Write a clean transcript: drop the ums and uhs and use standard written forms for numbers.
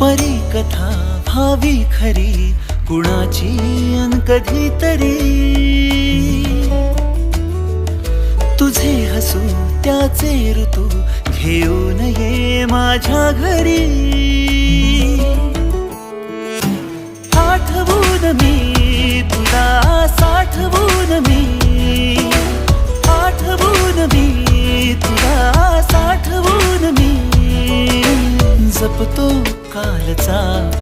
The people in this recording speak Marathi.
परी कथा भावी खरी कुणाची अन कधीतरी तुझे हसू त्याचे ऋतू घेऊन ये माझ्या घरी आठवून मी तुला साठवून मी आठवून मी तुला साठवून मी जपतो कालचा